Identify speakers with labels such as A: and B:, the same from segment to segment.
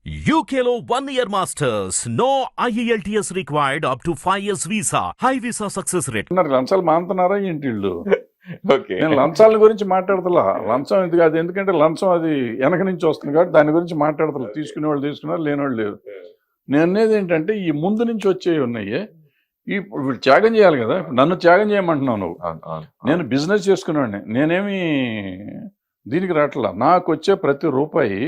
A: UKLO 1 year masters. No IELTS required up to 5 years visa. High visa success rate.
B: లంచాలు మానుతున్నారా ఏంటి వీళ్ళు?
C: Okay.
B: నేను లంచాల గురించి మాట్లాడతలా. లంచం ఇది కాదు, ఎందుకంటే లంచం అది వెనక నుంచి వస్తుంది కాబట్టి దాని గురించి మాట్లాడతలా. తీసుకునే వాళ్ళు తీసుకున్నారు, లేని వాళ్ళు లేరు. నేను అనేది ఏంటంటే ఈ ముందు నుంచి వచ్చేవి ఉన్నాయి, ఈ వీళ్ళు త్యాగం చేయాలి కదా. నన్ను త్యాగం చేయమంటున్నావు నువ్వు. నేను బిజినెస్ చేసుకునేవాడిని, నేనేమి దీనికి రావట్లా. నాకు వచ్చే ప్రతి రూపాయి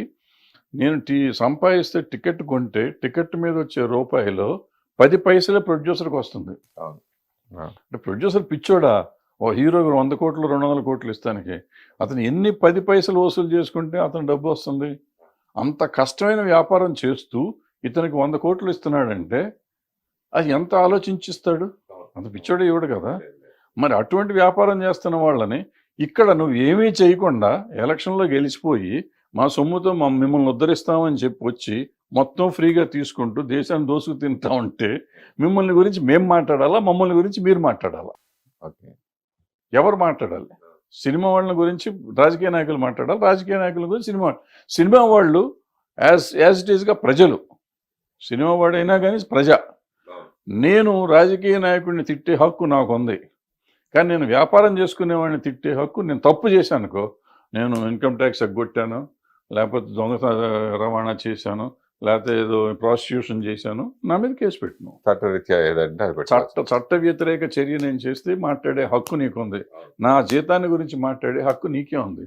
B: నేను సంపాదిస్తే టికెట్ కొంటే టికెట్ మీద వచ్చే రూపాయిలో 10 పైసలే ప్రొడ్యూసర్కి వస్తుంది. అంటే ప్రొడ్యూసర్ పిచ్చోడా? ఓ హీరోకి 100 కోట్లు 200 కోట్లు ఇస్తానికి అతను ఎన్ని 10 పైసలు వసూలు చేసుకుంటే అతను డబ్బు వస్తుంది? అంత కష్టమైన వ్యాపారం చేస్తూ ఇతనికి 100 కోట్లు ఇస్తున్నాడంటే అది ఎంత ఆలోచించిస్తాడు? అంత పిచ్చోడే ఇవ్వడు కదా. మరి అటువంటి వ్యాపారం చేస్తున్న వాళ్ళని ఇక్కడ నువ్వు ఏమీ చేయకుండా ఎలక్షన్లో గెలిచిపోయి మా సొమ్ముతో మిమ్మల్ని ఉద్ధరిస్తామని చెప్పి వచ్చి మొత్తం ఫ్రీగా తీసుకుంటూ దేశాన్ని దోసుకు తింటా ఉంటే మిమ్మల్ని గురించి మేము మాట్లాడాలా, మమ్మల్ని గురించి మీరు మాట్లాడాలా?
C: ఓకే.
B: ఎవరు మాట్లాడాలి? సినిమా వాళ్ళ గురించి రాజకీయ నాయకులు మాట్లాడాలి, రాజకీయ నాయకుల గురించి సినిమా వాళ్ళు యాజ్ ఇట్ ఈస్గా ప్రజలు. సినిమా వాడైనా కానీ ప్రజ. నేను రాజకీయ నాయకుడిని తిట్టే హక్కు నాకు ఉంది, కానీ నేను వ్యాపారం చేసుకునేవాడిని తిట్టే హక్కు, నేను తప్పు చేశాను అనుకో, నేను ఇన్కమ్ ట్యాక్స్ ఎగ్గొట్టాను, లేకపోతే దొంగ రవాణా చేశాను, లేకపోతే ఏదో ప్రాసిక్యూషన్ చేశాను, నా మీద కేసు పెట్టినావు.
C: చట్టరీత్యా ఏదంటే
B: చట్ట వ్యతిరేక చర్య నేను చేస్తే మాట్లాడే హక్కు నీకుంది. నా జీతాన్ని గురించి మాట్లాడే హక్కు నీకే ఉంది.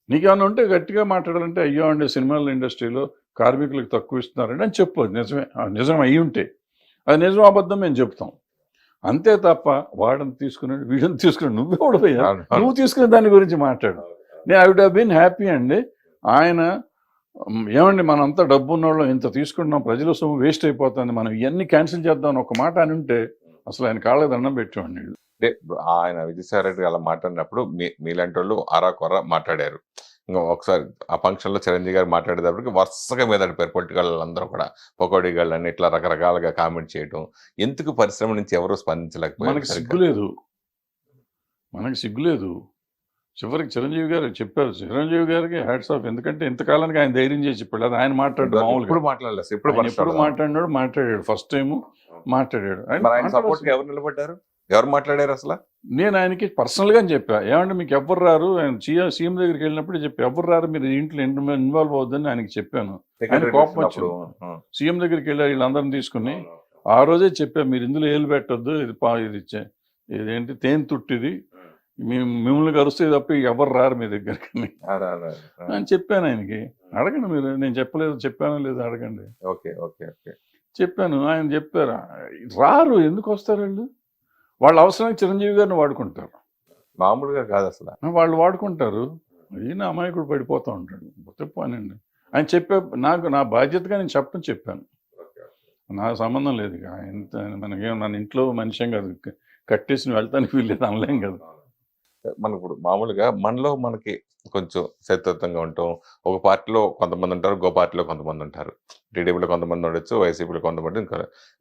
B: నీకేమన్నా ఉంటే గట్టిగా మాట్లాడాలంటే, అయ్యో అండి సినిమాల ఇండస్ట్రీలో కార్మికులకు తక్కువ ఇస్తున్నారండి అని చెప్పు. నిజమే, నిజం అయ్యి ఉంటే అది నిజం అబద్ధం మేము చెప్తాం. అంతే తప్ప వాడని తీసుకున్నాడు వీడిని తీసుకున్నాడు నువ్వెవడపోయా, నువ్వు తీసుకునే దాని గురించి మాట్లాడు. నేను I would have been happy అండి. ఆయన ఏమండి మనంతా డబ్బు ఉన్నవాళ్ళు ఇంత తీసుకుంటున్నాం, ప్రజల సొమ్ము వేస్ట్ అయిపోతుంది, మనం ఇవన్నీ క్యాన్సిల్ చేద్దాం ఒక మాట అని ఉంటే అసలు ఆయన కాళ్ళ దండం పెట్టేవాడిని.
C: అంటే ఆయన విజయసాయి రెడ్డి అలా మాట్లాడినప్పుడు మీలాంటి వాళ్ళు అరా కొర మాట్లాడారు. ఇంకా ఒకసారి ఆ ఫంక్షన్లో చిరంజీవి గారు మాట్లాడేటప్పటికి వరుసగా మీద అడిపారు పొలిటికల్ అందరూ కూడా, పకోడీ గాళ్ళు అని ఇట్లా రకరకాలుగా కామెంట్ చేయడం. ఎందుకు పరిశ్రమ నుంచి ఎవరూ స్పందించలేకపోయారు?
B: మనకి సిగ్గులేదు. చివరికి చిరంజీవి గారు చెప్పారు, చిరంజీవి గారికి హ్యాట్స్ ఆఫ్. ఎందుకంటే ఇంతకాలానికి ఆయన ధైర్యం చేసి చెప్పాడు. అది ఆయన మాట్లాడు మామూలుగా
C: ఎప్పుడు మాట్లాడలేదు,
B: ఎప్పుడు మాట్లాడాడు. ఫస్ట్ టైం మాట్లాడాడు.
C: ఆయన సపోర్ట్ ఎవరు నిలబడ్డారు, ఎవరు మాట్లాడారు అసలు?
B: నేను ఆయనకి పర్సనల్గా చెప్పా, ఏమంటే మీకు ఎవరు రారు, ఆయన సీఎం దగ్గరికి వెళ్ళినప్పుడు చెప్పి ఎవరు రారు మీరు ఇంట్లో ఇన్వాల్వ్ అవుద్దని ఆయనకి చెప్పాను. ఆయన కోపం వచ్చింది. సీఎం దగ్గరికి వెళ్ళారు వీళ్ళందరినీ తీసుకుని. ఆ రోజే చెప్పా, మీరు ఇందులో ఏలు పెట్టొద్దు, ఇదేంటి తేనె తుట్టిది, మిమ్మల్ని కరుస్తే తప్ప ఎవరు రారు మీ దగ్గరికి అని చెప్పాను ఆయనకి. అడగండి మీరు, నేను చెప్పానో లేదో అడగండి.
C: ఓకే ఓకే ఓకే
B: చెప్పాను. ఆయన చెప్పారు రారు, ఎందుకు వస్తారు వాళ్ళు? వాళ్ళ అవసరానికి చిరంజీవి గారిని వాడుకుంటారు,
C: మామూలుగా కాదు అసలు
B: వాళ్ళు వాడుకుంటారు. ఈయన అమాయకుడు పడిపోతూ ఉంటాడు. చెప్పానండి ఆయన చెప్పే, నా బాధ్యతగా నేను చెప్పాను. నాకు సంబంధం లేదు ఇక మనకేం, నన్ను ఇంట్లో మనిషిం కాదు, కట్టేసి వెళ్తానికి వీల్లేదు అనలేం కదా.
C: మనకు ఇప్పుడు మామూలుగా మనలో మనకి కొంచెం శత్రుత్వంగా ఉంటాం. ఒక పార్టీలో కొంతమంది ఉంటారు, ఇంకో పార్టీలో కొంతమంది ఉంటారు. టీడీపీలో కొంతమంది ఉండొచ్చు, వైసీపీలో కొంతమంది ఇంకా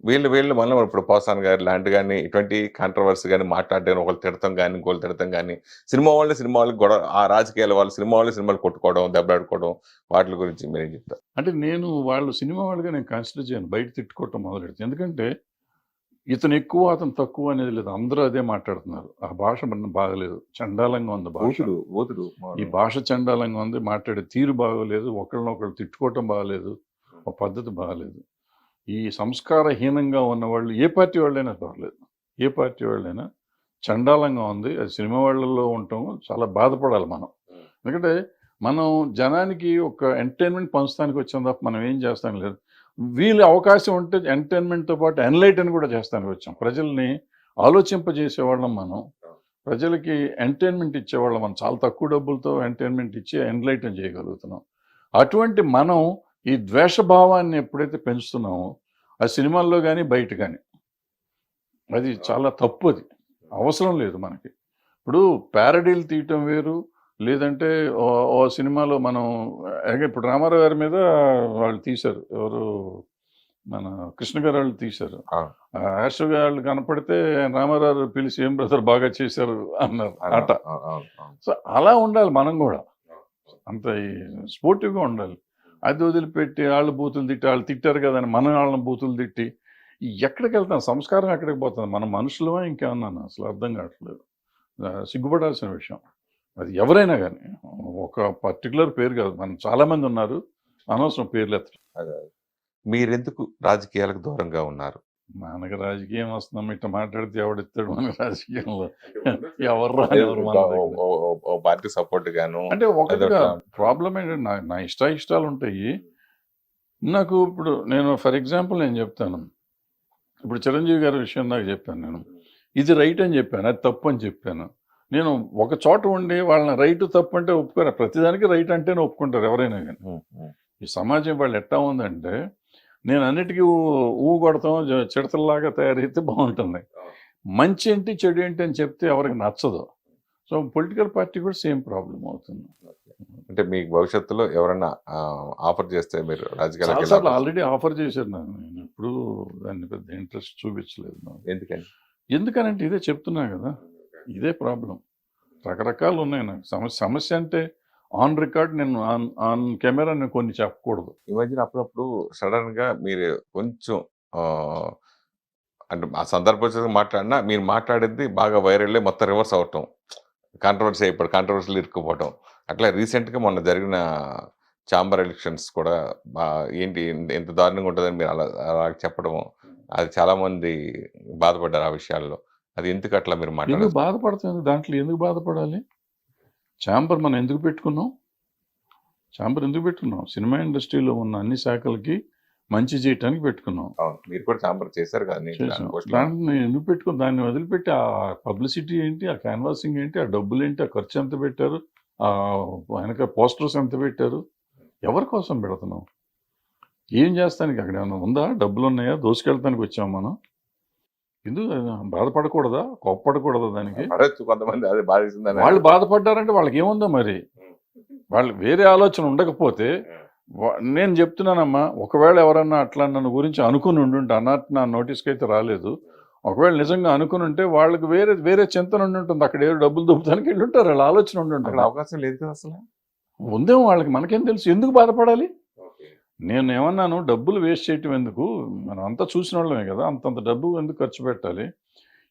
C: వీళ్ళు మనలో ఇప్పుడు పోసాన్ గారు లాంటి కానీ ఇటువంటి కాంట్రవర్సీ కానీ మాట్లాడడం, ఒకళ్ళు తిడతాం కానీ ఇంకోళ్ళు తిడతాం కానీ, సినిమా వాళ్ళకి గొడవ, ఆ రాజకీయాల వాళ్ళు సినిమాలు కొట్టుకోవడం, దెబ్బలాడుకోవడం, వాటి గురించి మీరేం చెప్తారు?
B: అంటే నేను వాళ్ళు సినిమా వాళ్ళుగా నేను కన్సిడర్ చేయను, బయట తిట్టుకోవటం మొదలెడుతుంది. ఎందుకంటే ఇతను ఎక్కువ అతను తక్కువ అనేది లేదు, అందరూ అదే మాట్లాడుతున్నారు. ఆ భాష బాగలేదు, చండాలంగా ఉంది భాష. ఈ భాష చండాలంగా ఉంది, మాట్లాడే తీరు బాగోలేదు, ఒకళ్ళనొకళ్ళు తిట్టుకోవటం బాగలేదు, ఒక పద్ధతి బాగలేదు. ఈ సంస్కారహీనంగా ఉన్నవాళ్ళు ఏ పార్టీ వాళ్ళైనా పర్లేదు, ఏ పార్టీ వాళ్ళైనా చండాలంగా ఉంది. అది సినిమా వాళ్ళలో ఉండటం చాలా బాధపడాలి మనం. ఎందుకంటే మనం జనానికి ఒక ఎంటర్టైన్మెంట్ పంచడానికి వచ్చాం తప్ప మనం ఏం చేస్తాం లేదు. వీళ్ళు అవకాశం ఉంటే ఎంటర్టైన్మెంట్తో పాటు ఎన్లైటన్ కూడా చేస్తానికి వచ్చాం. ప్రజల్ని ఆలోచింపజేసేవాళ్ళం మనం, ప్రజలకి ఎంటర్టైన్మెంట్ ఇచ్చేవాళ్ళం మనం. చాలా తక్కువ డబ్బులతో ఎంటర్టైన్మెంట్ ఇచ్చి ఎన్లైటన్ చేయగలుగుతున్నాం. అటువంటి మనం ఈ ద్వేషభావాన్ని ఎప్పుడైతే పెంచుతున్నామో ఆ సినిమాల్లో కానీ బయట కానీ, అది చాలా తప్పు. అది అవసరం లేదు మనకి. ఇప్పుడు ప్యారడీలు తీయటం వేరు, లేదంటే ఓ సినిమాలో మనం ఇప్పుడు రామారావు గారి మీద వాళ్ళు తీశారు, ఎవరు మన కృష్ణ గారు వాళ్ళు తీశారు. యాష్ వాళ్ళు కనపడితే రామారావు పిలిచి ఏం బ్రదర్ బాగా చేశారు అన్నారు ఆట. సో అలా ఉండాలి మనం కూడా, అంత స్పోర్టివ్గా ఉండాలి. అది వదిలిపెట్టి వాళ్ళు బూతులు తిట్టి వాళ్ళు తిట్టారు కదా అని మనం వాళ్ళని బూతులు తిట్టి ఎక్కడికి వెళ్తాం? సంస్కారం ఎక్కడికి పోతుంది? మన మనుషులమా ఇంకేమన్నాను అసలు అర్థం కావట్లేదు. సిగ్గుపడాల్సిన విషయం. అది ఎవరైనా కానీ ఒక పర్టికులర్ పేరు కాదు, మనం చాలామంది ఉన్నారు, అనవసరం పేర్లు ఎత్తడం.
C: అదే. మీరెందుకు రాజకీయాలకు దూరంగా ఉన్నారు?
B: మనకి రాజకీయం వస్తున్నాం, ఇట్లా మాట్లాడితే ఎవడిస్తాడు మనకి రాజకీయంలో? ఎవరు రా ఎవరు మన దగ్గర?
C: ఓ పార్టీ సపోర్ట్ గాను
B: అంటే ఒకటిగా
C: అదొక
B: ప్రాబ్లం ఏంటంటే నా ఇష్టాలు ఉంటాయి నాకు. ఇప్పుడు నేను ఫర్ ఎగ్జాంపుల్ నేను చెప్తాను, ఇప్పుడు చిరంజీవి గారి విషయం నాకు చెప్పాను, నేను ఇది రైట్ అని చెప్పాను, అది తప్పు అని చెప్పాను. నేను ఒక చోట ఉండి వాళ్ళని రైట్ తప్పు అంటే ఒప్పుకోరు, ప్రతిదానికి రైట్ అంటేనే ఒప్పుకుంటారు ఎవరైనా కానీ. ఈ సమాజం వాళ్ళు ఎట్టా ఉందంటే నేను అన్నిటికీ ఊ కొడతాం, చిడతల్లాగా తయారైతే బాగుంటుంది. మంచి ఏంటి చెడు ఏంటి అని చెప్తే ఎవరికి నచ్చదు. సో పొలిటికల్ పార్టీ కూడా సేమ్ ప్రాబ్లం అవుతుంది.
C: అంటే మీకు భవిష్యత్తులో ఎవరైనా ఆఫర్ చేస్తే మీరు రాజకీయాలకు
B: చాలాసార్లు ఆల్రెడీ ఆఫర్ చేశారు నాకు, నేను ఎప్పుడు దాన్ని పెద్ద ఇంట్రెస్ట్ చూపించలేదు నాకు.
C: ఎందుకని?
B: ఎందుకనంటే ఇదే చెప్తున్నా కదా, ఇదే ప్రాబ్లం. రకరకాలు ఉన్నాయి నాకు. సమస్య అంటే ఆన్ రికార్డ్, నేను ఆన్ కెమెరా నేను కొన్ని చెప్పకూడదు.
C: ఈ మధ్యన అప్పుడప్పుడు సడన్ గా మీరు కొంచెం అంటే ఆ సందర్భం మాట్లాడినా మీరు మాట్లాడేది బాగా వైరల్ మొత్తం రివర్స్ అవటం, కాంట్రవర్సీ అయిపోవడం, కాంట్రవర్సీలు ఇరుక్కుపోవటం. అట్లా రీసెంట్గా మొన్న జరిగిన ఛాంబర్ ఎలక్షన్స్ కూడా ఏంటి ఎంత దారుణంగా ఉంటుందని మీరు అలా చెప్పడం, అది చాలా మంది బాధపడ్డారు ఆ విషయాల్లో. అది ఎందుకు అట్లా మీరు
B: ఎందుకు
C: మాట్లాడారు?
B: బాధపడుతుంది? దాంట్లో ఎందుకు బాధపడాలి? ఛాంబర్ మనం ఎందుకు పెట్టుకున్నాం? ఛాంబర్ ఎందుకు పెట్టుకున్నాం? సినిమా ఇండస్ట్రీలో ఉన్న అన్ని శాఖలకి మంచి చేయటానికి పెట్టుకున్నాం.
C: అవును, మీరు కూడా ఛాంబర్ చేశారు కదా.
B: చేసాం. దాన్ని ఎందుకు పెట్టుకున్నాం? దాన్ని వదిలిపెట్టి ఆ పబ్లిసిటీ ఏంటి, ఆ క్యాన్వాసింగ్ ఏంటి, ఆ డబ్బులు ఏంటి, ఆ ఖర్చు ఎంత పెట్టారు, ఆ వెనక పోస్టర్స్ ఎంత పెట్టారు, ఎవరి కోసం పెడుతున్నాం? ఏం చేస్తానికి అక్కడ ఏమైనా ఉందా? డబ్బులు ఉన్నాయా? దోసుకెళ్తానికి వచ్చాం మనం? ఎందుకు బాధపడకూడదా? కోప్పడకూడదా దానికి?
C: పడచ్చు కొంతమంది, అది బాధిస్తుందని.
B: వాళ్ళు బాధపడ్డారంటే వాళ్ళకి ఏముందో మరి. వాళ్ళు వేరే ఆలోచన ఉండకపోతే నేను చెప్తున్నానమ్మా, ఒకవేళ ఎవరన్నా అట్లా నన్ను గురించి అనుకుని ఉండుంటే, అన్నట్టు నా నోటీస్కి అయితే రాలేదు, ఒకవేళ నిజంగా అనుకుని ఉంటే వాళ్ళకి వేరే చింతన ఉండి ఉంటుంది, అక్కడ ఏదో డబ్బులు దొబ్బడానికి వెళ్ళి ఉంటారు, వాళ్ళ ఆలోచన ఉండి ఉంటుంది.
C: అవకాశం లేదు కదా అసలు.
B: ఉందేమో వాళ్ళకి, మనకేం తెలుసు? ఎందుకు బాధపడాలి? నేను ఏమన్నాను, డబ్బులు వేస్ట్ చేయటం ఎందుకు? మనం అంతా చూసిన వాళ్ళమే కదా, అంతంత డబ్బు ఎందుకు ఖర్చు పెట్టాలి?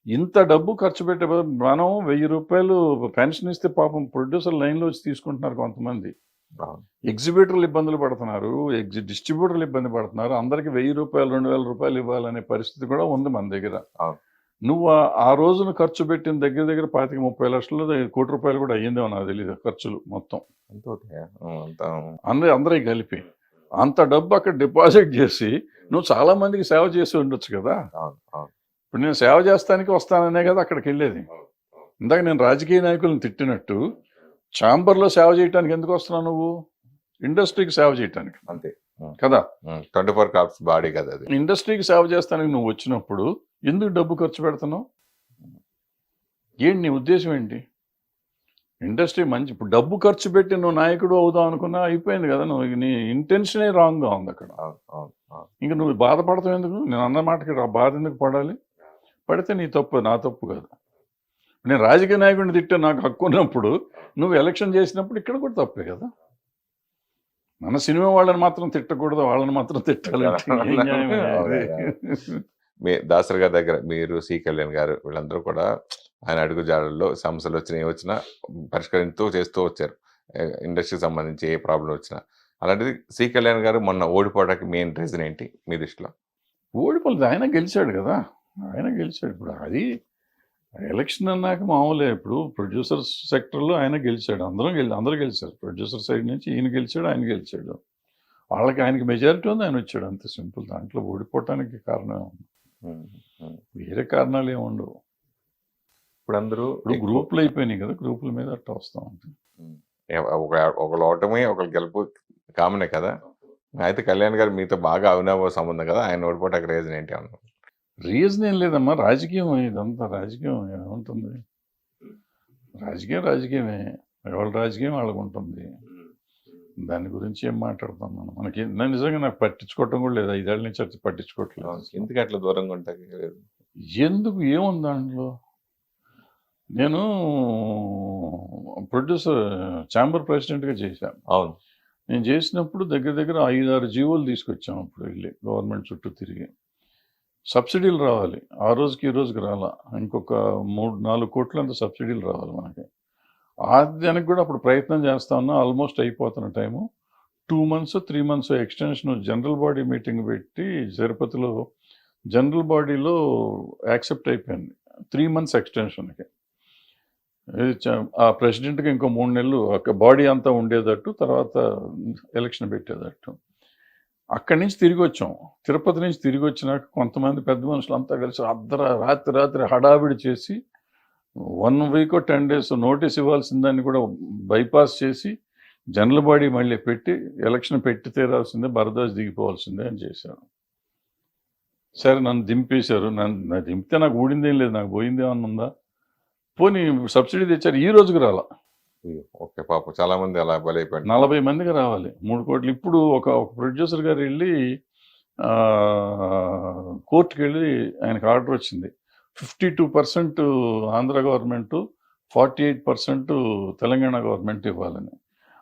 B: ఇంత డబ్బు ఖర్చు పెట్టే మనం 1000 రూపాయలు పెన్షన్ ఇస్తే పాపం ప్రొడ్యూసర్ లైన్లో వచ్చి తీసుకుంటున్నారు కొంతమంది, ఎగ్జిబిటర్లు ఇబ్బందులు పడుతున్నారు, డిస్ట్రిబ్యూటర్లు ఇబ్బంది పడుతున్నారు, అందరికి 1000 రూపాయలు 2000 రూపాయలు ఇవ్వాలనే పరిస్థితి కూడా ఉంది మన దగ్గర. నువ్వు ఆ రోజున ఖర్చు పెట్టిన దగ్గర 25-30 లక్షలు, 1 కోటి రూపాయలు కూడా అయ్యిందేమో నాకు తెలియదు ఖర్చులు మొత్తం అందరికి కలిపి. అంత డబ్బు అక్కడ డిపాజిట్ చేసి నువ్వు చాలా మందికి సేవ చేసి ఉండొచ్చు కదా. ఇప్పుడు నేను సేవ చేస్తానికి వస్తాననే కదా అక్కడికి వెళ్ళేది. ఇందాక నేను రాజకీయ నాయకులను తిట్టినట్టు ఛాంబర్లో సేవ చేయడానికి ఎందుకు వస్తున్నావు? నువ్వు ఇండస్ట్రీకి సేవ చేయటానికి
C: అంతే
B: కదా.
C: 24 క్రాఫ్ట్స్ బాడీ కదా అది.
B: ఇండస్ట్రీకి సేవ చేస్తానికి నువ్వు వచ్చినప్పుడు ఎందుకు డబ్బు ఖర్చు పెడుతున్నావు? ఏంటి నీ ఉద్దేశం ఏంటి? ఇండస్ట్రీ మంచి, ఇప్పుడు డబ్బు ఖర్చు పెట్టి నువ్వు నాయకుడు అవుదాం అనుకున్నా అయిపోయింది కదా. నువ్వు నీ ఇంటెన్షనే రాంగ్గా ఉంది అక్కడ. ఇంకా నువ్వు బాధపడతావు ఎందుకు? నేను అన్న మాటకి బాధ ఎందుకు పడాలి? పడితే నీ తప్పు, నా తప్పు కాదు. నేను రాజకీయ నాయకుడిని తిట్టే నాకు హక్కు ఉన్నప్పుడు నువ్వు ఎలక్షన్ చేసినప్పుడు ఇక్కడ కూడా తప్పే కదా. మన సినిమా వాళ్ళని మాత్రం తిట్టకూడదు, వాళ్ళని మాత్రం తిట్టాలి.
C: దాసరి గారి దగ్గర మీరు, సి కళ్యాణ్ గారు, వీళ్ళందరూ కూడా ఆయన అడుగు జాడల్లో సమస్యలు వచ్చినా పరిష్కరిస్తూ చేస్తూ వచ్చారు. ఇండస్ట్రీకి సంబంధించి ఏ ప్రాబ్లం వచ్చినా. అలాంటిది సి కళ్యాణ్ గారు మొన్న ఓడిపోవడానికి మెయిన్ రీజన్ ఏంటి మీ దృష్టిలో?
B: ఓడిపోలేదు, ఆయన గెలిచాడు కదా, ఆయన గెలిచాడు. ఇప్పుడు అది ఎలక్షన్ అన్నాక మామూలే. ఇప్పుడు ప్రొడ్యూసర్ సెక్టర్లో ఆయన గెలిచాడు, అందరూ గెలిచారు. ప్రొడ్యూసర్ సైడ్ నుంచి ఈయన గెలిచాడు, ఆయన గెలిచాడు. వాళ్ళకి ఆయనకి మెజారిటీ ఉంది, ఆయన వచ్చాడు, అంతే సింపుల్. దాంట్లో ఓడిపోవటానికి కారణం వేరే కారణాలు ఏమి ఉండవు.
C: ఇప్పుడు అందరూ
B: గ్రూపులు అయిపోయినాయి కదా, గ్రూపుల మీద అట్లా వస్తూ ఉంటుంది.
C: ఒకళ్ళు ఓటమి ఒకళ్ళు గెలుపు కామనే కదా. అయితే కళ్యాణ్ గారు మీతో బాగా అవినాభావ సంబంధం కదా, ఆయన ఓడిపోవటానికి రీజన్ ఏంటి అన్నారు?
B: రీజన్ ఏం లేదమ్మా, రాజకీయం. ఇదంతా రాజకీయం ఏముంటుంది? రాజకీయమే, ఎవరి రాజకీయం వాళ్ళకు ఉంటుంది. దాని గురించి ఏం మాట్లాడతాం మనం? మనకి నిజంగా నాకు పట్టించుకోవటం కూడా లేదు, 5 ఏళ్ళ నుంచి పట్టించుకోవట్లేదు.
C: ఎందుకు అట్లా దూరంగా ఉంటాయి?
B: ఎందుకు, ఏముంది దాంట్లో? నేను ప్రొడ్యూసర్ ఛాంబర్ ప్రెసిడెంట్గా చేశాను.
C: అవును.
B: నేను చేసినప్పుడు దగ్గర దగ్గర 5-6 జీవోలు తీసుకొచ్చాం అప్పుడు వెళ్ళి గవర్నమెంట్ చుట్టూ తిరిగి. సబ్సిడీలు రావాలి. ఆ రోజుకి ఈ రోజుకి రాలా. ఇంకొక 3-4 కోట్లంత సబ్సిడీలు రావాలి మనకి. దానికి కూడా అప్పుడు ప్రయత్నం చేస్తా ఉన్నా. ఆల్మోస్ట్ అయిపోతున్న time. 2 months 3 months extension general body meeting పెట్టి తిరుపతిలో జనరల్ బాడీలో యాక్సెప్ట్ అయిపోయింది 3 మంత్స్ ఎక్స్టెన్షన్కి. ఆ ప్రెసిడెంట్కి ఇంకో 3 నెలలు బాడీ అంతా ఉండేటట్టు, తర్వాత ఎలక్షన్ పెట్టేటట్టు. అక్కడి నుంచి తిరిగి వచ్చాం. తిరుపతి నుంచి తిరిగి వచ్చినాక కొంతమంది పెద్ద మనుషులు అంతా కలిసి రాత్రి హడావిడి చేసి 1 వీక్ 10 days నోటీస్ ఇవ్వాల్సిన దాన్ని కూడా బైపాస్ చేసి జనరల్ బాడీ మళ్ళీ పెట్టి ఎలక్షన్ పెట్టి తీరాల్సిందే, భరద్వాజ్ దిగిపోవాల్సిందే అని చేశారు. సరే నన్ను దింపేశారు. నన్ను దింపితే నాకు ఊడిందేం లేదు, నాకు పోయిందేమన్నా ఉందా? పోనీ సబ్సిడీ తెచ్చారు, ఈ రోజుకి రాలా.
C: ఓకే, పాపం చాలా మంది అలా బలైపోయారు.
B: 40 మందికి రావాలి 3 కోట్లు. ఇప్పుడు ఒక ప్రొడ్యూసర్ గారు వెళ్ళి కోర్టుకి వెళ్ళి ఆయనకు ఆర్డర్ వచ్చింది. 52% ఆంధ్ర గవర్నమెంట్, 48% తెలంగాణ గవర్నమెంట్ ఇవ్వాలని.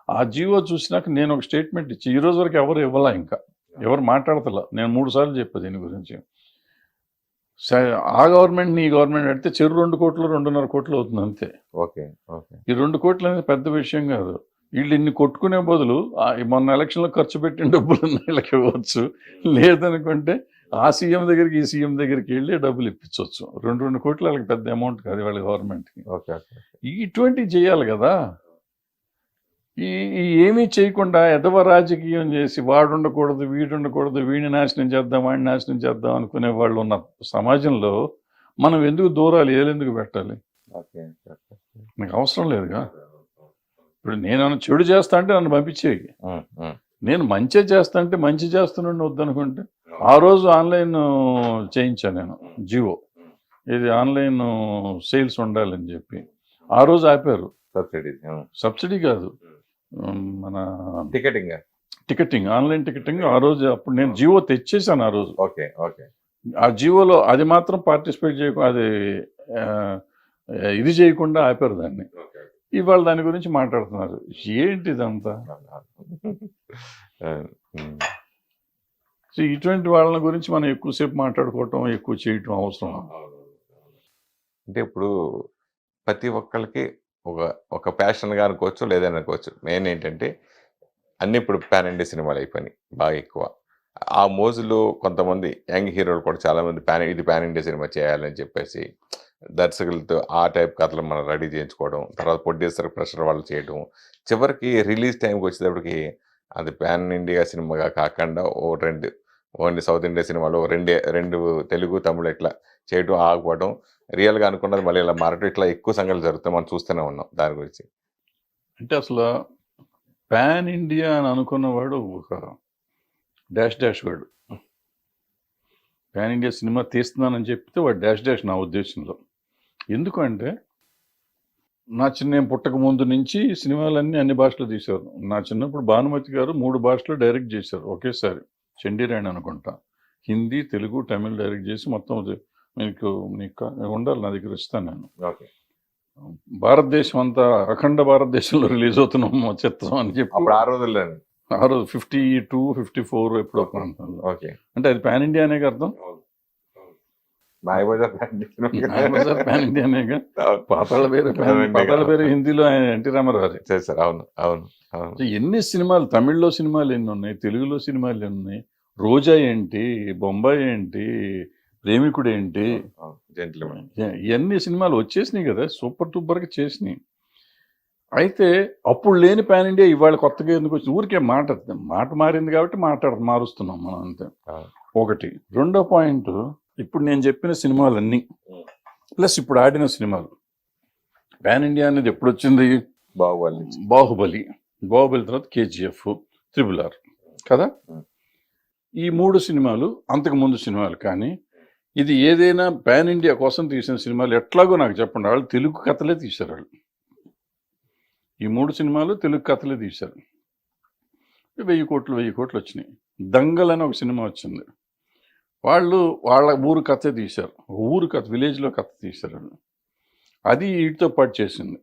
B: ఆ జీవో చూసినాక నేను ఒక స్టేట్మెంట్ ఇచ్చి, ఈ రోజు వరకు ఎవరు ఇవ్వాలా, ఇంకా ఎవరు మాట్లాడతలా. నేను 3 సార్లు చెప్పా దీని గురించి. ఆ గవర్నమెంట్ ఈ గవర్నమెంట్ అడితే 2 కోట్లు 2.5 కోట్లు అవుతుంది అంతే.
C: Okay okay.
B: ఈ 2 కోట్లు అనేది పెద్ద విషయం కాదు. వీళ్ళు ఇన్ని కొట్టుకునే బదులు మొన్న ఎలక్షన్లో ఖర్చు పెట్టిన డబ్బులు వీళ్ళకి ఇవ్వచ్చు. లేదనుకుంటే ఆ సీఎం దగ్గరికి ఈ సీఎం దగ్గరికి వెళ్ళి డబ్బులు ఇప్పించవచ్చు. 2 కోట్లు వాళ్ళకి పెద్ద అమౌంట్ కాదు వాళ్ళ గవర్నమెంట్కి.
C: ఓకే.
B: ఇటువంటివి చేయాలి కదా. ఏమీ చేయకుండా ఎదవ రాజకీయం చేసి వాడు ఉండకూడదు, వీడు ఉండకూడదు, వీడిని నాశనం చేద్దాం, వాడిని నాశనం చేద్దాం అనుకునే వాళ్ళు ఉన్న సమాజంలో మనం ఎందుకు దూరాలి, ఏలెందుకు పెట్టాలి? నాకు అవసరం లేదుగా. ఇప్పుడు నేను చెడు చేస్తా అంటే నన్ను పంపించేవి. నేను మంచి చేస్తా అంటే మంచి చేస్తున్నాను వద్దనుకుంటే. ఆ రోజు ఆన్లైన్ చేయించాను నేను జియో, ఇది ఆన్లైన్ సేల్స్ ఉండాలని చెప్పి. ఆ రోజు ఆపారు. సబ్సిడీ కాదు, మన టికెటింగ్, ఆన్లైన్ టికెటింగ్. ఆ రోజు అప్పుడు నేను జియో తెచ్చేసాను ఆ రోజు.
C: Okay okay.
B: ఆ జియోలో అది మాత్రం పార్టిసిపేట్ చేయకుండా, అది ఇది చేయకుండా ఆపారు దాన్ని. ఇవాళ దాని గురించి మాట్లాడుతున్నారు. ఏంటి ఇదంతా? ఇటువంటి వాళ్ళ గురించి మనం ఎక్కువసేపు మాట్లాడుకోవటం, ఎక్కువ చేయటం అవసరం.
C: అంటే ఇప్పుడు ప్రతి ఒక్కరికి ఒక ప్యాషన్గా అనుకోవచ్చు, లేదని అనుకోవచ్చు. మెయిన్ ఏంటంటే అన్నీ ఇప్పుడు పాన్ ఇండియా సినిమాలు అయిపోయినాయి బాగా ఎక్కువ. ఆ మోజులో కొంతమంది యంగ్ హీరోలు కూడా చాలామంది ఇది పాన్ ఇండియా సినిమా చేయాలని చెప్పేసి దర్శకులతో ఆ టైప్ కథలు మనం రెడీ చేయించుకోవడం, తర్వాత ప్రొడ్యూసర్ ప్రెషర్ వాళ్ళు చేయడం, చివరికి రిలీజ్ టైంకి వచ్చేటప్పటికి అది పాన్ ఇండియా సినిమాగా కాకుండా ఓన్లీ సౌత్ ఇండియా సినిమాలో రెండు తెలుగు తమిళ ఇట్లా చేయడం ఆగిపోవడం, రియల్గా అనుకున్నది మళ్ళీ ఇలా మారటం, ఇట్లా ఎక్కువ సంఘటనలు జరుగుతాయి. మనం చూస్తూనే ఉన్నాం దాని గురించి.
B: అంటే అసలు పాన్ ఇండియా అని అనుకున్నవాడు ఒక డాష్ వాడు. పాన్ ఇండియా సినిమా తీస్తున్నానని చెప్తే వాడు డాష్ నా ఉద్దేశంలో. ఎందుకంటే నేను పుట్టక ముందు నుంచి సినిమాలన్నీ అన్ని భాషలు తీశారు. నా చిన్నప్పుడు భానుమతి గారు 3 భాషలో డైరెక్ట్ చేశారు ఒకేసారి. చండీరాణి అనుకుంటా, హిందీ, తెలుగు, తమిళ్ డైరెక్ట్ చేసి మొత్తం నీకు ఉండాలి, నా దగ్గర ఇస్తాను నేను. భారతదేశం అంతా, అఖండ భారతదేశంలో రిలీజ్ అవుతున్నాం చిత్రం అని చెప్పి
C: ఆ రోజు
B: 52, 54 ఎప్పుడో ప్రాంతంలో. అంటే అది పాన్ ఇండియా అనే అర్థం.
C: మాయబజార్
B: పాన్ ఇండియా అనేగా. పాతాళ పేరు హిందీలో ఎన్టీ రామారావు
C: చేశారు. అవును అవును అవును.
B: ఎన్ని సినిమాలు, తమిళ్లో సినిమాలు ఎన్ని ఉన్నాయి, తెలుగులో సినిమాలు ఎన్ని ఉన్నాయి. రోజా ఏంటి, బొంబాయి ఏంటి, ప్రేమికుడు ఏంటి, ఎన్ని సినిమాలు వచ్చేసినాయి కదా, సూపర్ డూపర్గా చేసినాయి. అయితే అప్పుడు లేని పాన్ ఇండియా ఇవాళ కొత్తగా ఎందుకు వచ్చింది? ఊరికే మాట మారింది కాబట్టి మారుస్తున్నాం మనం అంతే. ఒకటి. రెండో పాయింట్, ఇప్పుడు నేను చెప్పిన సినిమాలన్నీ ప్లస్ ఇప్పుడు ఆడిన సినిమాలు, పాన్ ఇండియా అనేది ఎప్పుడు వచ్చింది? బాహుబలి తర్వాత KGF, RRR కదా. ఈ 3 సినిమాలు అంతకుముందు సినిమాలు. కానీ ఇది ఏదైనా పాన్ ఇండియా కోసం తీసిన సినిమాలు ఎట్లాగో నాకు చెప్పండి. వాళ్ళు తెలుగు కథలే తీశారు. వాళ్ళు ఈ 3 సినిమాలు తెలుగు కథలే తీశారు. 1000 కోట్లు వచ్చినాయి. దంగల్ అని ఒక సినిమా వచ్చింది, వాళ్ళు వాళ్ళ ఊరు కథే తీశారు. ఊరు కథ, విలేజ్లో కథ తీశారు. అది వీటితో పాటు చేసింది.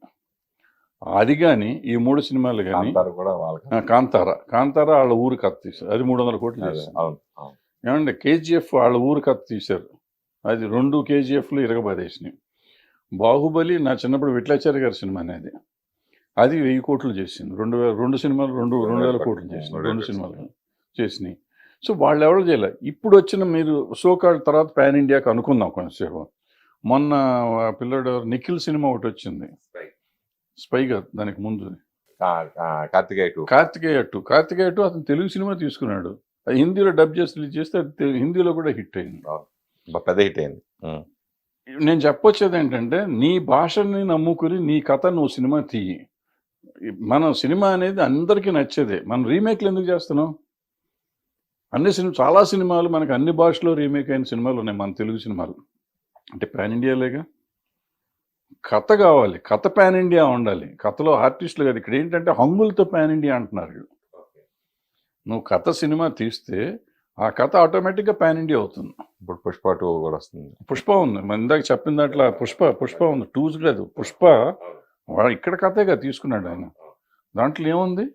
B: అది కానీ ఈ 3 సినిమాలు కానీ
C: కాంతార కూడా వాళ్ళకి
B: కాంతార వాళ్ళ ఊరు కథ తీశారు, అది 300 కోట్లు
C: అదే,
B: చేసింది.
C: అవును అవును
B: ఏమంటే కేజీఎఫ్ వాళ్ళ ఊరు కథ తీశారు, అది 2 కేజీఎఫ్లు ఇరగబడేసినాయి. బాహుబలి నా చిన్నప్పుడు విట్లాచారి గారి సినిమా అనేది, అది 1000 కోట్లు చేసింది. 2 సినిమాలు 2,000 కోట్లు చేసింది, 2 సినిమాలు చేసినాయి. సో వాళ్ళు ఎవరు చేయలే. ఇప్పుడు వచ్చిన మీరు సోకాల్ తర్వాత పాన్ ఇండియాకి అనుకుందాం కొంచెంసేపు. మొన్న పిల్లడు నిఖిల్ సినిమా ఒకటి వచ్చింది, స్పైగా దానికి ముందు
C: కార్తికేయ 2
B: కార్తికేయ 2 అతను తెలుగు సినిమా తీసుకున్నాడు, అది హిందీలో డబ్ చేసి రిలీజ్ చేస్తే అది హిందీలో కూడా హిట్ అయింది,
C: పెద్ద హిట్ అయింది.
B: నేను చెప్పొచ్చేది ఏంటంటే నీ భాషని నమ్ముకుని నీ కథ నువ్వు సినిమా తీయి. మన సినిమా అనేది అందరికీ నచ్చేదే, మనం రీమేక్లు ఎందుకు చేస్తున్నాం? చాలా సినిమాలు మనకు అన్ని భాషలో రీమేక్ అయిన సినిమాలు ఉన్నాయి, మన తెలుగు సినిమాలు అంటే పాన్ ఇండియాలేగా. కథ కావాలి, కథ పాన్ ఇండియా ఉండాలి, కథలో ఆర్టిస్టులు కాదు. ఇక్కడ ఏంటంటే హంగులతో పాన్ ఇండియా అంటున్నారు. నువ్వు కథ సినిమా తీస్తే ఆ కథ ఆటోమేటిక్గా పాన్ ఇండియా అవుతుంది.
C: ఇప్పుడు పుష్ప 2 కూడా వస్తుంది.
B: పుష్ప ఉంది, మన ఇందాక చెప్పిన దాంట్లో పుష్ప ఉంది, 2 లేదు. పుష్ప ఇక్కడ కథేగా తీసుకున్నాడు ఆయన, దాంట్లో ఏముంది?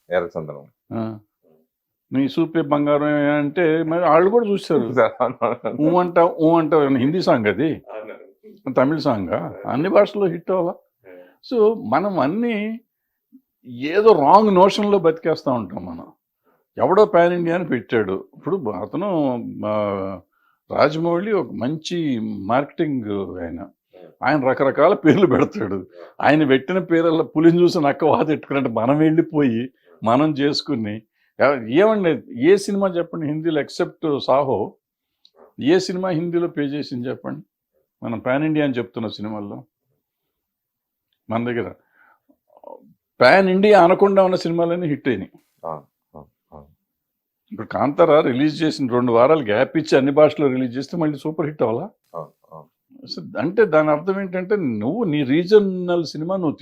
C: ఎర్రచందనం
B: నీ సూపే బంగారం అంటే మరి వాళ్ళు కూడా చూస్తారు. ఊ అంటావు హిందీ సాంగ్, అది తమిళ సాంగ్, అన్ని భాషల్లో హిట్ అవ్వాలా. సో మనం అన్నీ ఏదో రాంగ్ నోషన్లో బతికేస్తూ ఉంటాం. మనం ఎవడో పాన్ ఇండియా అని పెట్టాడు. ఇప్పుడు అతను రాజమౌళి ఒక మంచి మార్కెటింగ్ ఆయన రకరకాల పేర్లు పెడతాడు. ఆయన పెట్టిన పేర్ల పులిని చూసి నక్క వాత ఎట్టుకున్నట్టు మనం వెళ్ళిపోయి మనం చేసుకుని ఏమండి, ఏ సినిమా చెప్పండి హిందీలో ఎక్సెప్ట్ సాహో, ఏ సినిమా హిందీలో పే చేసింది చెప్పండి? మనం పాన్ ఇండియా అని చెప్తున్న సినిమాల్లో మన దగ్గర పాన్ ఇండియా అనకుండా ఉన్న సినిమాలన్నీ హిట్ అయినాయి. ఇప్పుడు కాంతార రిలీజ్ చేసిన 2 వారాలు గ్యాప్ ఇచ్చి అన్ని భాషలో రిలీజ్ చేస్తే మళ్ళీ సూపర్ హిట్ అవ్వాలా? అంటే దాని అర్థం ఏంటంటే నువ్వు నీ రీజనల్ సినిమా నువ్వు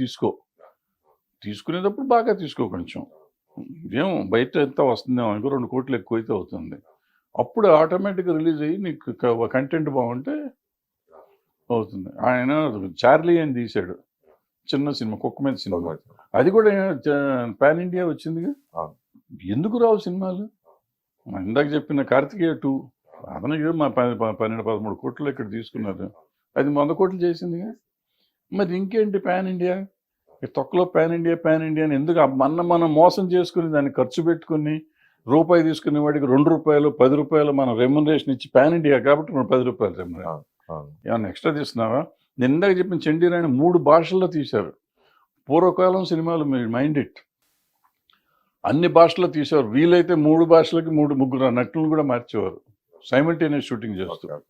B: తీసుకునేటప్పుడు బాగా తీసుకో. కొంచెం ఏం బయట ఎంత వస్తుందేమో అనుకో, 2 కోట్లు ఎక్కువైతే అవుతుంది. అప్పుడు ఆటోమేటిక్గా రిలీజ్ అయ్యి నీకు కంటెంట్ బాగుంటే అవుతుంది. ఆయన చార్లీ అని తీశాడు, చిన్న సినిమా, కుక్క మీద సినిమా, అది కూడా పాన్ ఇండియా వచ్చిందిగా. ఎందుకు రావు సినిమాలు? ఇందాక చెప్పిన కార్తికేయ 2 అతనికి మా 12-13 కోట్లు ఇక్కడ తీసుకున్నారు, అది 100 కోట్లు చేసిందిగా. మరి ఇంకేంటి పాన్ ఇండియా? తొక్కలో పాన్ ఇండియా అని ఎందుకు? మనం మోసం చేసుకుని దాన్ని ఖర్చు పెట్టుకుని రూపాయి తీసుకునే వాడికి 2 రూపాయలు 10 రూపాయలు మనం రెమ్యునరేషన్ ఇచ్చి, పాన్ ఇండియా కాబట్టి మనం 10 రూపాయలు రెమ్యునరేషన్ ఏమన్నా ఎక్స్ట్రా తీస్తున్నావా? నేను ఇందాక చెప్పిన చండీరాణి 3 భాషల్లో తీశారు. పూర్వకాలం సినిమాలు మీరు మైండ్ ఇట్, అన్ని భాషల్లో తీసేవారు. వీలైతే 3 భాషలకి 3-3 నటులను కూడా మార్చేవారు, సైమల్టేనియస్ షూటింగ్ చేస్తారు.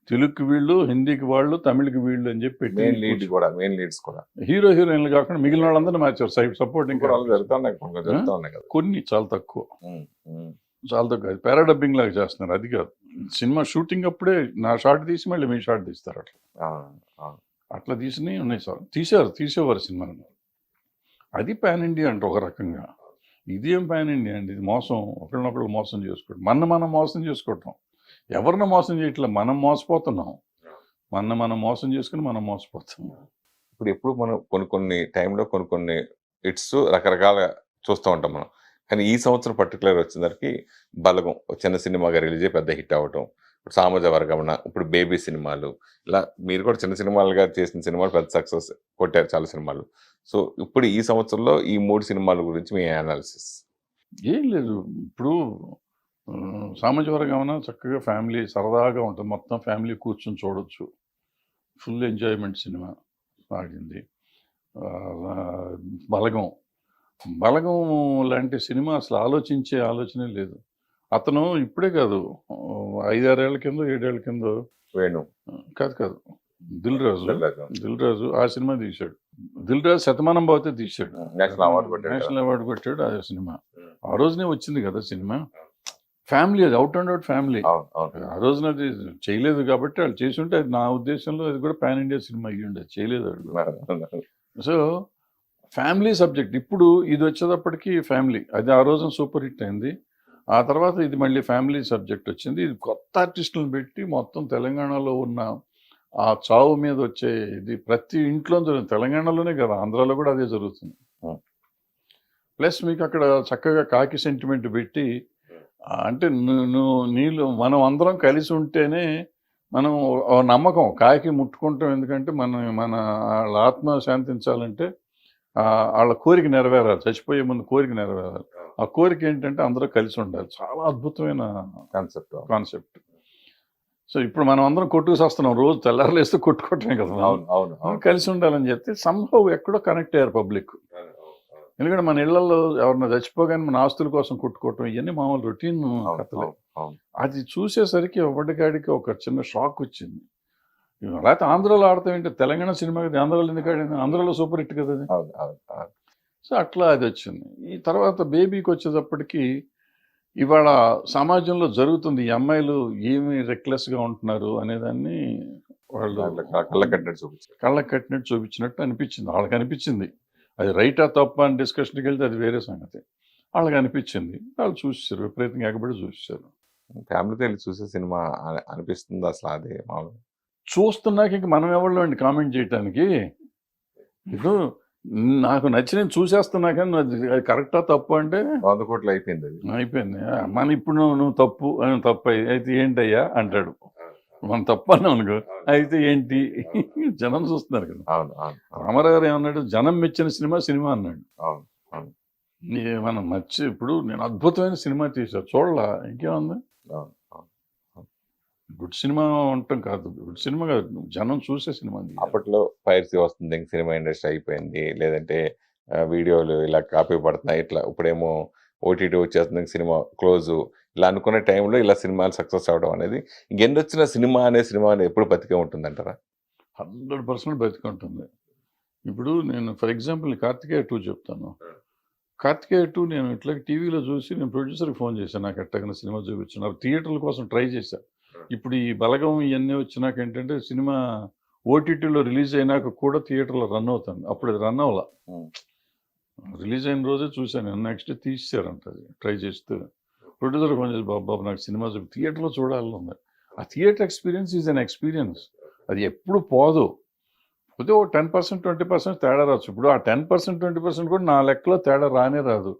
B: తెలుగుకి వీళ్ళు, హిందీకి వాళ్ళు, తమిళకి వీళ్ళు అని చెప్పి
C: మెయిన్ లీడ్స్ కూడా
B: హీరో హీరోయిన్లు కాకుండా మిగిలిన వాళ్ళందరినీ మార్చారు. సపోర్టింగ్ కొన్ని చాలా తక్కువ. అది పారాడబ్బింగ్ లాగా చేస్తున్నారు. అది కాదు, సినిమా షూటింగ్ అప్పుడే నా షార్ట్ తీసి మళ్ళీ మీ షార్ట్ తీస్తారు. అట్లా తీసినవి ఉన్నాయి సార్, తీసేవారు సినిమాని. అది పాన్ ఇండియా అంటే ఒక రకంగా. ఇదేం పాన్ ఇండియా అండి? ఇది మోసం, ఒకరినొకరు మోసం చేసుకోవడం, మనం మోసం చేసుకోవటం. ఎవరిని మోసం చేయట్లే, మనం మోసపోతున్నాం. మనం మోసం చేసుకుని మనం మోసపోతాం.
C: ఇప్పుడు ఎప్పుడు మనం కొన్ని టైంలో కొన్ని హిట్స్ రకరకాలుగా చూస్తూ ఉంటాం మనం. కానీ ఈ సంవత్సరం పర్టికులర్ వచ్చేసరికి బలగం చిన్న సినిమాగా రిలీజ్ అయ్యి పెద్ద హిట్ అవ్వటం, ఇప్పుడు సామాజ వర్గమన, ఇప్పుడు బేబీ సినిమాలు, ఇలా మీరు కూడా చిన్న సినిమాలుగా చేసిన సినిమాలు పెద్ద సక్సెస్ కొట్టారు చాలా సినిమాలు. సో ఇప్పుడు ఈ సంవత్సరంలో ఈ 3 సినిమాల గురించి మీ అనాలిసిస్?
B: ఏం లేదు, ఇప్పుడు సామాజ వర్గమన చక్కగా ఫ్యామిలీ సరదాగా ఉంటుంది, మొత్తం ఫ్యామిలీ కూర్చొని చూడొచ్చు, ఫుల్ ఎంజాయ్మెంట్ సినిమా ఆడింది. బలగం లాంటి సినిమా అసలు ఆలోచించే ఆలోచనే లేదు. అతను ఇప్పుడే కాదు, 5-6 ఏళ్ల కింద 7 ఏళ్ల కింద
C: వేణు
B: కాదు దిల్ రాజు ఆ సినిమా తీశాడు. దిల్ రాజు శతమానం బావితే తీశాడు, నేషనల్ అవార్డు కొట్టాడు. అదే సినిమా ఆ రోజునే వచ్చింది కదా సినిమా. ఫ్యామిలీ, అది అవుట్ అండ్ అవుట్ ఫ్యామిలీ. ఆ రోజున అది చేయలేదు కాబట్టి వాళ్ళు చేసి ఉంటే అది నా ఉద్దేశంలో అది కూడా పాన్ ఇండియా సినిమా అయ్యి ఉండేది, చేయలేదు అది. So family subject. ఇప్పుడు ఇది వచ్చేటప్పటికి ఫ్యామిలీ, అది ఆ రోజున సూపర్ హిట్ అయింది. ఆ తర్వాత ఇది మళ్ళీ ఫ్యామిలీ సబ్జెక్ట్ వచ్చింది. ఇది కొత్త ఆర్టిస్టులను పెట్టి మొత్తం తెలంగాణలో ఉన్న ఆ చావు మీద వచ్చే ఇది ప్రతి ఇంట్లో జరుగుతుంది. తెలంగాణలోనే కదా, ఆంధ్రాలో కూడా అదే జరుగుతుంది. ప్లస్ మీకు అక్కడ చక్కగా కాకి సెంటిమెంట్ పెట్టి అంటే నీళ్ళు మనం అందరం కలిసి ఉంటేనే మనం ఓ నమ్మకం కాకి ముట్టుకుంటాం. ఎందుకంటే మన వాళ్ళ ఆత్మ శాంతించాలంటే వాళ్ళ కోరిక నెరవేరాలి, చచ్చిపోయే ముందు కోరిక నెరవేరాలి. ఆ కోరిక ఏంటంటే అందరూ కలిసి ఉండాలి. చాలా అద్భుతమైన కాన్సెప్ట్. సో ఇప్పుడు మనం అందరం కొట్టుకుసేస్తున్నాం, రోజు తెల్లారులేస్తే కొట్టుకోవటమే కదా. కలిసి ఉండాలని చెప్తే సంభవ్ ఎక్కడో కనెక్ట్ అయ్యారు పబ్లిక్. ఎందుకంటే మన ఇళ్లలో ఎవరన్నా చచ్చిపోగానే మన ఆస్తుల కోసం కొట్టుకోవటం ఇవన్నీ మామూలు రొటీన్ కథలే. అది చూసేసరికి ఎవరికాడికి ఒక చిన్న షాక్ వచ్చింది. లేకపోతే ఆంధ్రాలో ఆడతాం ఏంటి, తెలంగాణ సినిమా కదా, ఆంధ్రాలో ఎందుకు ఆడింది, ఆంధ్రాలో సూపర్ హిట్ కదా అది. సో అట్లా అది వచ్చింది. ఈ తర్వాత బేబీకి వచ్చేటప్పటికి ఇవాళ సమాజంలో జరుగుతుంది, ఈ అమ్మాయిలు ఏమి రెక్లెస్గా ఉంటున్నారు అనేదాన్ని వాళ్ళు కళ్ళకి కట్టినట్టు చూపించినట్టు అనిపించింది. వాళ్ళకి అనిపించింది. అది రైటా తప్ప అని డిస్కషన్కి వెళ్తే అది వేరే సంగతి. వాళ్ళకి అనిపించింది, వాళ్ళు చూసేసారు, విపరీతంగా ఎగబడి చూసేసారు.
C: ఫ్యామిలీతో వెళ్ళి చూసే సినిమా అనిపిస్తుంది అసలు. అదే మామూలు
B: చూస్తున్నాక ఇంక మనం ఎవరిలో అండి కామెంట్ చేయటానికి. ఇప్పుడు నాకు నచ్చిన చూసేస్తున్నా కానీ అది కరెక్టా తప్పు అంటే
C: 100 కోట్లు అయిపోయింది.
B: మన ఇప్పుడు నువ్వు తప్పు అయితే ఏంటయ్యా అంటాడు. మనం తప్పు అన్నాం అనుకో, అయితే ఏంటి జనం చూస్తున్నారు కదా. రామారావు గారు ఏమన్నాడు, జనం మెచ్చిన సినిమా అన్నాడు. మనం ఇప్పుడు నేను అద్భుతమైన సినిమా తీసా చూడలా, ఇంకేముంది. గుడ్ సినిమా ఉండటం కాదు, గుడ్ సినిమా కాదు, జనం చూసే సినిమా.
C: అప్పట్లో పైరసీ వస్తుంది, సినిమా ఇండస్ట్రీ అయిపోయింది, లేదంటే వీడియోలు ఇలా కాపీ పడుతున్నాయి, ఇట్లా ఇప్పుడేమో ఓటీటీ వచ్చేస్తుంది, సినిమా క్లోజు, ఇలా అనుకునే టైంలో ఇలా సినిమాలు సక్సెస్ అవడం అనేది ఇంకెందొచ్చిన సినిమా అనేది ఎప్పుడు బతికే ఉంటుంది అంటారా?
B: 100% బతికే ఉంటుంది. ఇప్పుడు నేను ఫర్ ఎగ్జాంపుల్ కార్తికేయ 2 చెప్తాను. కార్తికేయ 2 నేను ఇట్లా టీవీలో చూసి నేను ప్రొడ్యూసర్కి ఫోన్ చేశాను, నాకు ఎట్టగిన సినిమా చూపించాను. థియేటర్ల కోసం ట్రై చేశాను. ఇప్పుడు ఈ బలగం ఇవన్నీ వచ్చినాక ఏంటంటే సినిమా ఓటీటీలో రిలీజ్ అయినాక కూడా థియేటర్లో రన్ అవుతుంది. అప్పుడు అది రన్ అవ్వాల, రిలీజ్ అయిన రోజే చూశాను. నెక్స్ట్ తీసేశారంట అది ట్రై చేస్తూ. ప్రొడ్యూసర్ ఫోన్ చేసి, బాబు నాకు సినిమా థియేటర్లో చూడాలని ఉంది. ఆ theatre experience is an experience, అది ఎప్పుడు పోదు. పోతే ఓ 10% 20% తేడా రావచ్చు. ఇప్పుడు ఆ 10% 20% కూడా నా లెక్కలో తేడా రానే రాదు.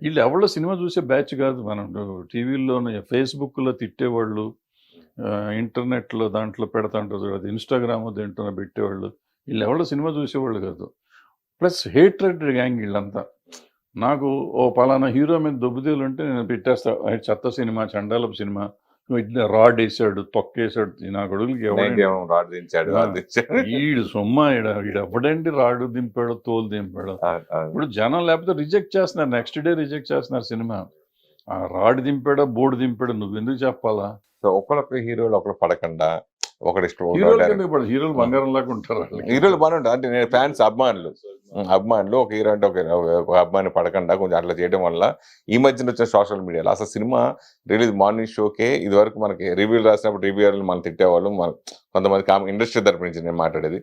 B: వీళ్ళు ఎవరో సినిమా చూసే బ్యాచ్ కాదు. మనం టీవీల్లోనే ఫేస్బుక్లో తిట్టేవాళ్ళు, ఇంటర్నెట్లో దాంట్లో పెడతాంటారు, అది ఇన్స్టాగ్రామ్ దేంట్లో పెట్టేవాళ్ళు, వీళ్ళు ఎవరో సినిమా చూసేవాళ్ళు కాదు. ప్లస్ హేట్రెడ్ గ్యాంగ్ వీళ్ళంతా. నాకు ఓ పలానా హీరో మీద దొబ్బుదేలు ఉంటే నేను పెట్టేస్తా, చెత్త సినిమా, చండాలపు సినిమా, ఇట్లా రాడ్ వేసాడు, తొక్కేసాడు, నా కొడుకులకి వీడు సొమ్మ, వీడు ఎవడండి రాడు దింపాడు, తోలు దింపాడు. ఇప్పుడు జనం లేకపోతే రిజెక్ట్ చేస్తున్నారు, నెక్స్ట్ డే రిజెక్ట్ చేస్తున్నారు సినిమా. ఆ రాడ్ దింపాడో బోర్డు దింపాడో నువ్వు ఎందుకు చెప్పాలా?
C: ఒకళ్ళొక హీరోలు ఒకళ్ళు పడకుండా ఒకటి
B: హీరోలు బంగారం లాగా ఉంటారు.
C: హీరోలు బాగానే ఉంటారు అంటే నేను ఫ్యాన్స్ అభిమానులు ఒక హీరో అంటే ఒక అభిమాని పడకుండా కొంచెం అట్లా చేయడం వల్ల ఈ మధ్యన వచ్చిన సోషల్ మీడియాలో అసలు సినిమా రిలీజ్ మార్నింగ్ షోకే ఇదివరకు మనకి రివ్యూలు రాసినప్పుడు రివ్యూలు మనం తిట్టేవాళ్ళు, కొంతమంది ఇండస్ట్రీ తరపు నుంచి నేను మాట్లాడేది,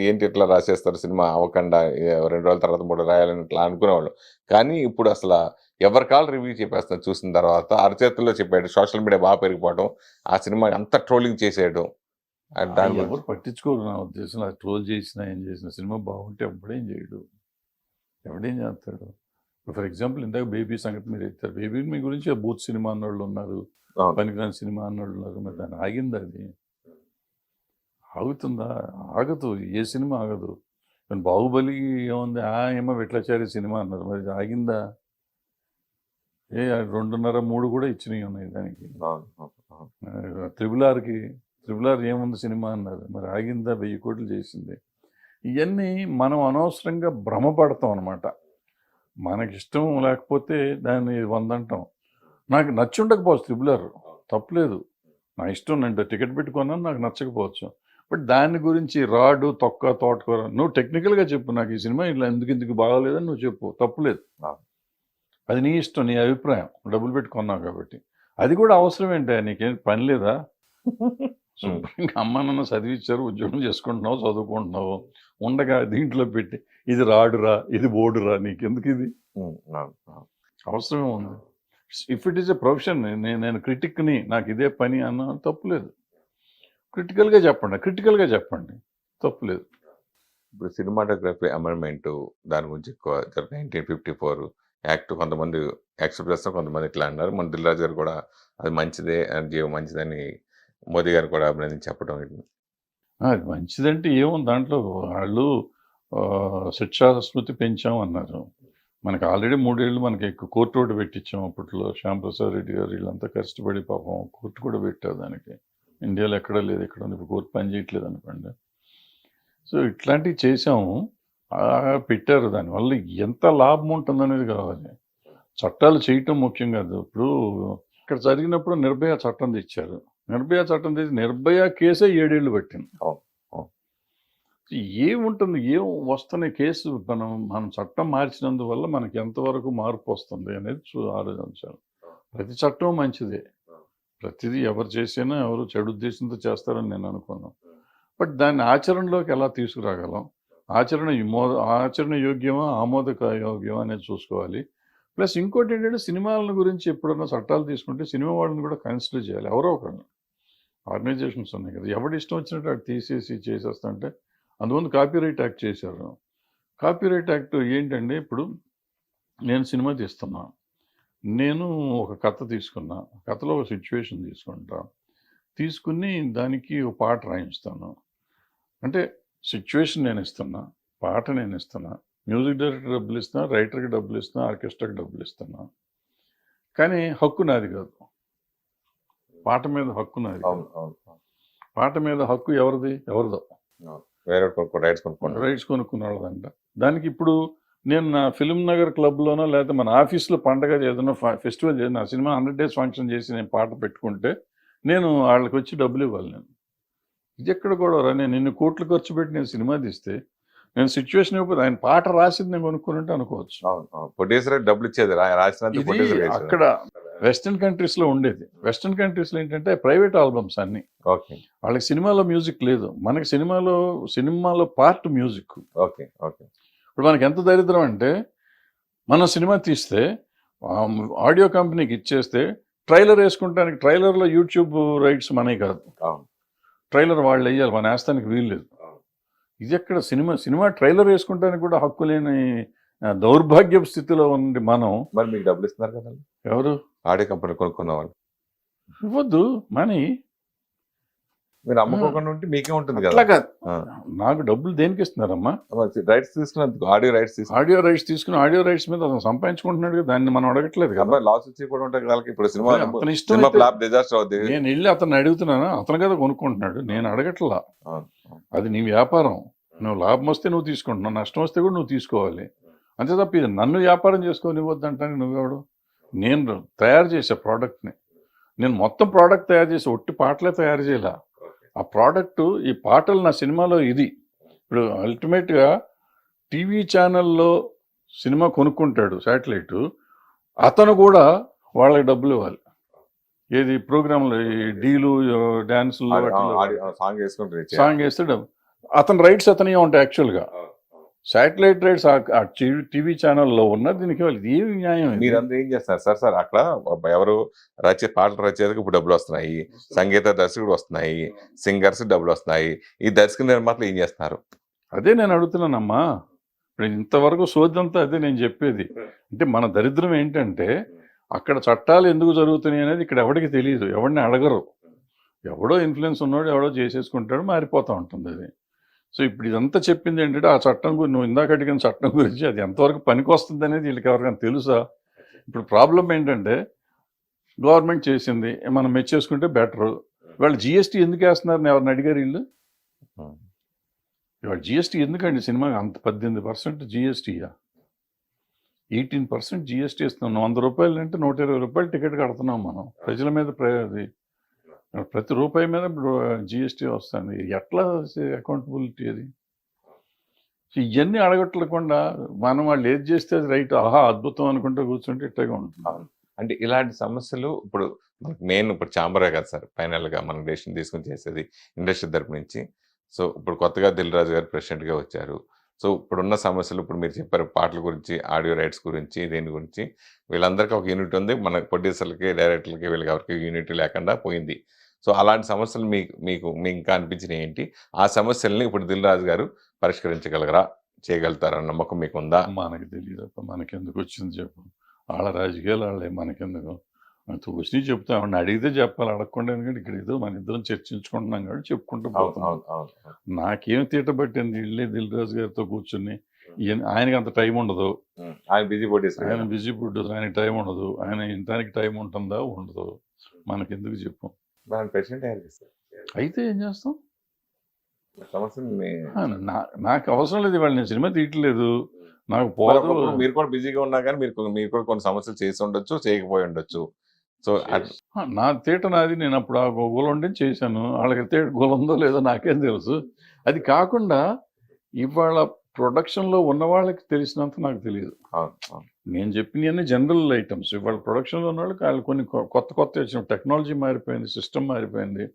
C: ఏంటి ఇట్లా రాసేస్తారు సినిమా అవ్వకుండా 2 రోజుల తర్వాత 3 రాయాలని ఇట్లా అనుకునేవాళ్ళు. కానీ ఇప్పుడు అసలు ఎవరి కాల్ రివ్యూ చెప్పేస్తున్నారు చూసిన తర్వాత, అరచేతుల్లో చెప్పాడు, సోషల్ మీడియా బాగా పెరిగిపోవడం, ఆ సినిమా అంత ట్రోలింగ్ చేసేయడం.
B: ఎవరు పట్టించుకోరు నా ఉద్దేశం. అది ట్రోల్ చేసినా ఏం చేసినా సినిమా బాగుంటే ఎవడేం చేయడు, ఎవడేం చేస్తాడు. ఫర్ ఎగ్జాంపుల్ ఇందాక బేబీ సంగతి మీరు ఎత్తారు. బేబీ మీ గురించి బూత్ సినిమా అన్నోళ్ళు ఉన్నారు, పనికిరాని సినిమా అన్నోళ్ళు ఉన్నారు. మరి దాన్ని ఆగిందా? అది ఆగుతుందా? ఆగదు, ఏ సినిమా ఆగదు. బాహుబలి ఏముంది, ఏమో విట్లచారి సినిమా అన్నారు, మరి ఆగిందా? 2.5, 3 కూడా ఇచ్చినవి ఉన్నాయి దానికి. త్రిబుల్ ఆర్ ఏముంది సినిమా అన్నారు, మరి ఆగిందా? 1000 కోట్లు చేసింది. ఇవన్నీ మనం అనవసరంగా భ్రమపడతాం అనమాట. మనకిష్టం లేకపోతే దాన్ని 100 అంటాం. నాకు నచ్చి ఉండకపోవచ్చు త్రిబుల్ ఆర్, తప్పలేదు, నా ఇష్టం, నేను టికెట్ పెట్టుకున్నాను, నాకు నచ్చకపోవచ్చు. బట్ దాని గురించి రాడు తోటకూర నువ్వు టెక్నికల్గా చెప్పు, నాకు ఈ సినిమా ఇలా ఎందుకు బాగాలేదని నువ్వు చెప్పు, తప్పులేదు. అది నీ ఇష్టం, నీ అభిప్రాయం, డబ్బులు పెట్టుకున్నావు కాబట్టి. అది కూడా అవసరం ఏంటి, నీకేం పని లేదా? శుభ్రంగా అమ్మ నాన్న చదివించారు, ఉద్యోగం చేసుకుంటున్నావు, చదువుకుంటున్నావు, ఉండగా దీంట్లో పెట్టి ఇది రాడురా, ఇది బోర్డురా, నీకెందుకు ఇది అవసరమే ఉంది? If it is a profession, నేను క్రిటిక్ని, నాకు ఇదే పని అన్న తప్పులేదు. క్రిటికల్గా చెప్పండి, తప్పులేదు.
C: ఇప్పుడు సినిమాటోగ్రఫీ అమెండ్మెంట్ దాని గురించి ఎక్కువ 1954 యాక్ట్ కొంతమంది యాక్సెప్ట్ చేస్తారు, కొంతమంది ఇట్లా అన్నారు. మన దిల్ రాజు గారు కూడా అది మంచిదే మంచిదని మోదీ గారు కూడా అభినందించి చెప్పడం ఇది.
B: అది మంచిదంటే ఏముంది దాంట్లో, వాళ్ళు శిక్షా స్మృతి పెంచాం అన్నారు. మనకి ఆల్రెడీ 3 ఏళ్ళు మనకి ఎక్కువ కోర్టు కూడా పెట్టించాం. అప్పట్లో శ్యాంప్రసాద్ రెడ్డి గారు వీళ్ళంతా కష్టపడి పాపం కోర్టు కూడా పెట్టారు దానికి. ఇండియాలో ఎక్కడా లేదు, ఇక్కడ ఉంది. ఇప్పుడు కోర్టు పని చేయట్లేదు అనుకోండి. సో ఇట్లాంటివి చేసాము, పెట్టారు. దానివల్ల ఎంత లాభం ఉంటుందనేది కావాలి. చట్టాలు చేయటం ముఖ్యం కాదు. ఇప్పుడు ఇక్కడ జరిగినప్పుడు నిర్భయ చట్టం తెచ్చారు. నిర్భయ చట్టం తెచ్చి నిర్భయ కేసే 7 ఏళ్ళు పట్టింది. ఏముంటుంది, ఏం వస్తున్న కేసు, మనం చట్టం మార్చినందువల్ల మనకి ఎంతవరకు మార్పు వస్తుంది అనేది ఆలోచించాలి. ప్రతి చట్టం మంచిదే, ప్రతిదీ ఎవరు చేసినా ఎవరు చెడు ఉద్దేశంతో చేస్తారని నేను అనుకున్నాను. బట్ దాన్ని ఆచరణలోకి ఎలా తీసుకురాగలం, ఆచరణ యోగ్యమా ఆమోదక యోగ్యమా అనేది చూసుకోవాలి. ప్లస్ ఇంకోటి ఏంటంటే, సినిమాల గురించి ఎప్పుడన్నా చట్టాలు తీసుకుంటే సినిమా వాళ్ళని కూడా కన్సిడర్ చేయాలి. ఎవరో ఒకరిని, ఆర్గనైజేషన్స్ ఉన్నాయి కదా, ఎవడు ఇష్టం వచ్చినట్టు అటు తీసేసి చేసేస్తుంటే. అందువల్ల కాపీరైట్ యాక్ట్ చేశారు. కాపీరైట్ యాక్ట్ ఏంటంటే, ఇప్పుడు నేను సినిమా తీస్తున్నా, నేను ఒక కథ తీసుకున్నా, కథలో ఒక సిచ్యువేషన్ తీసుకుని దానికి ఒక పాట రాయిస్తాను. అంటే సిచ్యువేషన్ నేను ఇస్తున్నా, పాట నేను ఇస్తున్నా, మ్యూజిక్ డైరెక్టర్ డబ్బులు ఇస్తున్నా, రైటర్కి డబ్బులు ఇస్తున్నా, ఆర్కెస్ట్రాకి డబ్బులు ఇస్తున్నా. కానీ హక్కు నాది కాదు. పాట మీద హక్కు నాది కాదు. పాట మీద హక్కు ఎవరిదో రైట్స్ కొనుక్కున్న వాళ్ళదంట. దానికి ఇప్పుడు నేను నా ఫిల్మ్ నగర్ క్లబ్లోనో లేకపోతే మన ఆఫీస్లో పండగ ఏదైనా ఫెస్టివల్ చేసి నా సినిమా 100 days ఫంక్షన్ చేసి నేను పాట పెట్టుకుంటే నేను వాళ్ళకి వచ్చి డబ్బులు ఇవ్వాలి. ఇది ఎక్కడ కూడా నేను ఇన్ని కోట్లు ఖర్చు పెట్టి నేను సినిమా తీస్తే నేను సిచ్యువేషన్ ఇవ్వకపోతే ఆయన పాట రాసింది నేను కొనుక్కుంటే అనుకోవచ్చు.
C: డబ్బులు ఇచ్చేది
B: అక్కడ వెస్టర్న్ కంట్రీస్లో ఉండేది. వెస్టర్న్ కంట్రీస్లో ఏంటంటే ప్రైవేట్ ఆల్బమ్స్ అన్ని, వాళ్ళకి సినిమాలో మ్యూజిక్ లేదు. మనకి సినిమాలో పార్ట్ మ్యూజిక్. ఇప్పుడు మనకి ఎంత దరిద్రం అంటే, మనం సినిమా తీస్తే ఆడియో కంపెనీకి ఇచ్చేస్తే ట్రైలర్ వేసుకుంటానికి, ట్రైలర్లో యూట్యూబ్ రైట్స్ మనవి కాదు, ట్రైలర్ వాళ్ళు వేయాలి, మన వేస్తానికి వీలు లేదు. ఇది ఎక్కడ సినిమా ట్రైలర్ వేసుకుంటానికి కూడా హక్కు లేని దౌర్భాగ్యపు స్థితిలో ఉంది మనం.
C: మరి మీకు డబ్బులు ఇస్తున్నారు కదా
B: ఎవరు?
C: ఆడియో కంపెనీ కొనుక్కున్న వాళ్ళు.
B: ఇవ్వద్దు మనీ,
C: మీరు అమ్ముకోకుండా ఉంటే మీకే ఉంటుంది కదా.
B: అట్లా కాదు, నాకు డబ్బులు దేనికి ఇస్తున్నారమ్మా?
C: రైట్స్ తీసుకున్నందుకు, ఆడియో రైట్స్ తీసుకుని ఆడియో రైట్స్ మీద అతను సంపాదించుకుంటున్నాడు కదా, దాన్ని మనం అడగట్లేదు కదా. లాస్ వచ్చి కూడా ఉంటాయి కదా. ఇప్పుడు సినిమా
B: నేను వెళ్ళి అతను అడుగుతున్నాను, అతను కదా కొనుక్కుంటున్నాడు, నేను అడగట్లా. అది నీ వ్యాపారం, నువ్వు లాభం వస్తే నువ్వు తీసుకుంటున్నావు, నష్టం వస్తే కూడా నువ్వు తీసుకోవాలి. అంతే తప్ప ఇది నన్ను వ్యాపారం చేసుకోనివ్వద్దంటాను. నువ్వెవడు? నేను తయారు చేసే ప్రోడక్ట్ని, నేను మొత్తం ప్రోడక్ట్ తయారు చేసి ఒట్టి పాటలే తయారు చేయాల. ఆ ప్రోడక్ట్, ఈ పాటలు నా సినిమాలో ఇది. ఇప్పుడు అల్టిమేట్గా టీవీ ఛానల్లో సినిమా కొనుక్కుంటాడు శాటిలైట్, అతను కూడా వాళ్ళకి డబ్బులు ఇవ్వాలి. ఏది ప్రోగ్రాంలు, ఈ డీలు, డ్యాన్సులు, సాంగ్ వేస్తే డబ్బు, అతని రైట్స్ అతనే ఉంటాయి. యాక్చువల్గా శాటిలైట్ రైట్స్ ఆ టీవీ ఛానల్లో ఉన్న దీనికి ఇది ఏమి న్యాయం?
C: మీరందరూ ఏం చేస్తారు సార్? అక్కడ ఎవరు పాటలు రచయితకు ఇప్పుడు డబ్బులు వస్తున్నాయి, సంగీత దర్శకుడు వస్తున్నాయి, సింగర్స్ డబ్బులు వస్తున్నాయి, ఈ దర్శక నిర్మాతలు ఏం చేస్తున్నారు?
B: అదే నేను అడుగుతున్నానమ్మా. ఇప్పుడు ఇంతవరకు సోదంతా అదే నేను చెప్పేది. అంటే మన దరిద్రం ఏంటంటే, అక్కడ చట్టాలు ఎందుకు జరుగుతున్నాయి అనేది ఇక్కడ ఎవరికి తెలియదు, ఎవరిని అడగరు. ఎవడో ఇన్ఫ్లుయెన్స్ ఉన్నాడు, ఎవడో చేసేసుకుంటాడు, మారిపోతూ ఉంటుంది అది. సో ఇప్పుడు ఇదంతా చెప్పింది ఏంటంటే, ఆ చట్టం గురించి, నువ్వు ఇందాక అడిగిన చట్టం గురించి, అది ఎంతవరకు పనికి వస్తుంది అనేది వీళ్ళకి ఎవరికైనా తెలుసా? ఇప్పుడు ప్రాబ్లం ఏంటంటే, గవర్నమెంట్ చేసింది, మనం మెచ్చేసుకుంటే బెటరు. వాళ్ళు జిఎస్టీ ఎందుకు వేస్తున్నారని ఎవరిని అడిగారు వీళ్ళు? ఇవాళ జిఎస్టీ ఎందుకండి సినిమాకి అంత? 18% జిఎస్టీయా? 18% జిఎస్టీ ఇస్తున్నాం. 100 రూపాయలు అంటే 120 రూపాయలు టికెట్ కడుతున్నాం మనం. ప్రజల మీద ప్రతి రూపాయి మీద ఇప్పుడు జిఎస్టీ వస్తుంది. ఎట్లా అకౌంటబిలిటీ అది? ఇవన్నీ అడగట్లేకుండా మనం వాళ్ళు ఏది చేస్తే అది రైట్, ఆహా అద్భుతం అనుకుంటూ కూర్చుంటే ఇట్టగా ఉంటుంది.
C: అంటే ఇలాంటి సమస్యలు ఇప్పుడు మెయిన్ ఇప్పుడు ఛాంబరే కదా సార్ ఫైనల్గా మనం డెసిషన్ తీసుకుని చేసేది ఇండస్ట్రీ తరపు నుంచి. సో ఇప్పుడు కొత్తగా దిల్ రాజు గారు ప్రెసిడెంట్గా వచ్చారు. సో ఇప్పుడున్న సమస్యలు, ఇప్పుడు మీరు చెప్పారు పాటల గురించి, ఆడియో రైట్స్ గురించి, దేని గురించి, వీళ్ళందరికీ ఒక యూనిట్ ఉంది. మన ప్రొడ్యూసర్లకి, డైరెక్టర్లకి, వీళ్ళకి ఎవరికి యూనిట్ లేకుండా పోయింది. సో అలాంటి సమస్యలు మీకు ఇంకా అనిపించినవి ఏంటి? ఆ సమస్యల్ని ఇప్పుడు దిల్ రాజు గారు పరిష్కరించగలగరా? చేయగలుగుతారన్న నమ్మకం మీకుందా?
B: మనకి తెలియదప్ప, మనకెందుకు వచ్చింది చెప్పు. వాళ్ళ రాజకీయాలు వాళ్ళే, మనకెందుకు. వచ్చినాయి చెప్తా, ఆవిడని అడిగితే చెప్పాలి, అడగకుండా. ఎందుకంటే ఇక్కడ ఏదో మన ఇద్దరం చర్చించుకుంటున్నాం కాబట్టి చెప్పుకుంటూ పోతున్నాం. నాకేం తీట పట్టింది ఇళ్ళే దిల్ రాజు గారితో కూర్చుని. ఆయనకి అంత టైం ఉండదు,
C: ఆయన బిజీ బోడీస్,
B: ఆయన బిజీ పుట్టదు, ఆయనకి టైం ఉండదు. ఆయన ఇంటానికి టైం ఉంటుందా? ఉండదు. మనకెందుకు చెప్పు. అయితే ఏం చేస్తాం? నాకు అవసరం లేదు, ఇవాళ నేను సినిమా తీయట్లేదు, నాకు పోదు.
C: మీరు కూడా బిజీగా ఉన్నా కానీ మీరు కూడా కొన్ని సమస్యలు చేసి ఉండొచ్చు, చేయకపోయి ఉండొచ్చు. సో
B: నా తీట నాది, నేను అప్పుడు ఆ గోల ఉండి చేశాను. వాళ్ళకి తీట గోల ఉందో లేదో నాకేం తెలుసు. అది కాకుండా ఇవాళ ప్రొడక్షన్లో ఉన్న వాళ్ళకి తెలిసినంత నాకు తెలియదు. నేను చెప్పినవన్నీ జనరల్ ఐటమ్స్. ఇవాళ ప్రొడక్షన్లో ఉన్న వాళ్ళకి వాళ్ళు కొన్ని కొత్త వచ్చిన టెక్నాలజీ మారిపోయింది, సిస్టమ్ మారిపోయింది.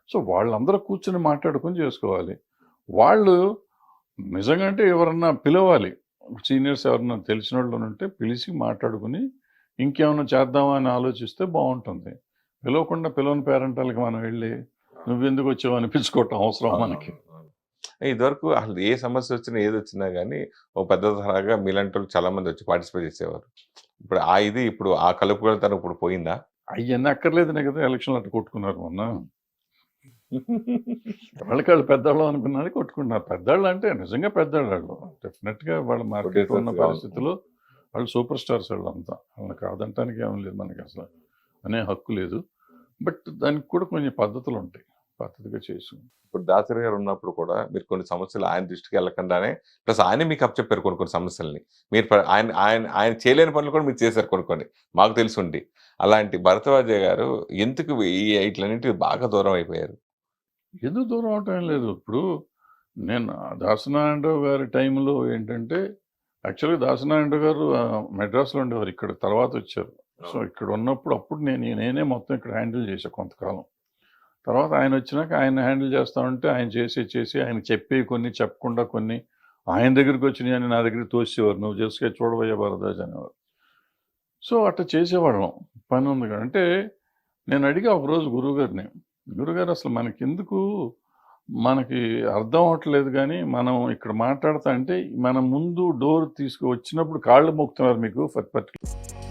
B: సో వాళ్ళందరూ కూర్చొని మాట్లాడుకొని చేసుకోవాలి. వాళ్ళు నిజంగా అంటే ఎవరన్నా పిలవాలి, సీనియర్స్ ఎవరన్నా తెలిసిన వాళ్ళు ఉంటే పిలిచి మాట్లాడుకుని ఇంకేమన్నా చేద్దామా అని ఆలోచిస్తే బాగుంటుంది. పిలవని పేరెంటాలకి మనం వెళ్ళి నువ్వెందుకు వచ్చావు అనిపించుకోవటం అవసరం మనకి.
C: ఇదివరకు అసలు ఏ సమస్య వచ్చినా ఏది వచ్చినా కానీ ఓ పెద్ద తరహాగా మీలాంటి వాళ్ళు చాలా మంది వచ్చి పార్టిసిపేట్ చేసేవారు. ఇప్పుడు ఆ కలుపుకొలతనం ఇప్పుడు పోయిందా?
B: అవన్నీ అక్కర్లేదనే కదా ఎలక్షన్లు అట్లా కొట్టుకున్నారు మొన్న. వాళ్ళు పెద్దవాళ్ళు అనుకున్నది కొట్టుకుంటున్నారు. పెద్దవాళ్ళు అంటే నిజంగా పెద్దవాళ్ళు వాళ్ళు. డెఫినెట్గా వాళ్ళ మార్కెట్ ఉన్న పరిస్థితుల్లో వాళ్ళు సూపర్ స్టార్స్ వాళ్ళంతా. వాళ్ళని కాదంటానికి ఏం లేదు, మనకి అసలు అనే హక్కు లేదు. బట్ దానికి కూడా కొన్ని పద్ధతులు ఉంటాయి, పద్ధతిగా చేసు.
C: ఇప్పుడు దాసరి గారు ఉన్నప్పుడు కూడా మీరు కొన్ని సమస్యలు ఆయన దృష్టికి వెళ్ళకుండానే, ప్లస్ ఆయనే మీకు అప్పచెప్పారు కొన్ని సమస్యల్ని. మీరు ఆయన చేయలేని పనులు కూడా మీరు చేశారు కొన్ని మాకు తెలిసి ఉండి. అలాంటి భరద్వాజ గారు ఎందుకు వీటిలన్నింటికి బాగా దూరం అయిపోయారు?
B: ఎందుకు దూరం అవటం లేదు. ఇప్పుడు నేను దాసనారాయణరావు గారి టైంలో ఏంటంటే, యాక్చువల్గా దాసనారాయణరావు గారు మెడ్రాస్లో ఉండేవారు, ఇక్కడ తర్వాత వచ్చారు. సో ఇక్కడ ఉన్నప్పుడు అప్పుడు నేనే మొత్తం ఇక్కడ హ్యాండిల్ చేశాను కొంతకాలం. తర్వాత ఆయన వచ్చినాక ఆయన హ్యాండిల్ చేస్తా ఉంటే ఆయన చేసి ఆయన చెప్పి కొన్ని చెప్పకుండా కొన్ని ఆయన దగ్గరికి వచ్చినాయి అని నా దగ్గరికి తోసేవారు. నువ్వు చేసుకే చూడబోయే భరద్వాజ్ అనేవారు. సో అట్లా చేసేవాళ్ళం. పని ఉంది కదా అంటే నేను అడిగా ఒకరోజు గురువుగారు అసలు మనకి అర్థం అవ్వట్లేదు, కానీ మనం ఇక్కడ మాట్లాడుతా అంటే మన ముందు డోర్ వచ్చినప్పుడు కాళ్ళు మొక్కుతున్నారు మీకు పర్టికులర్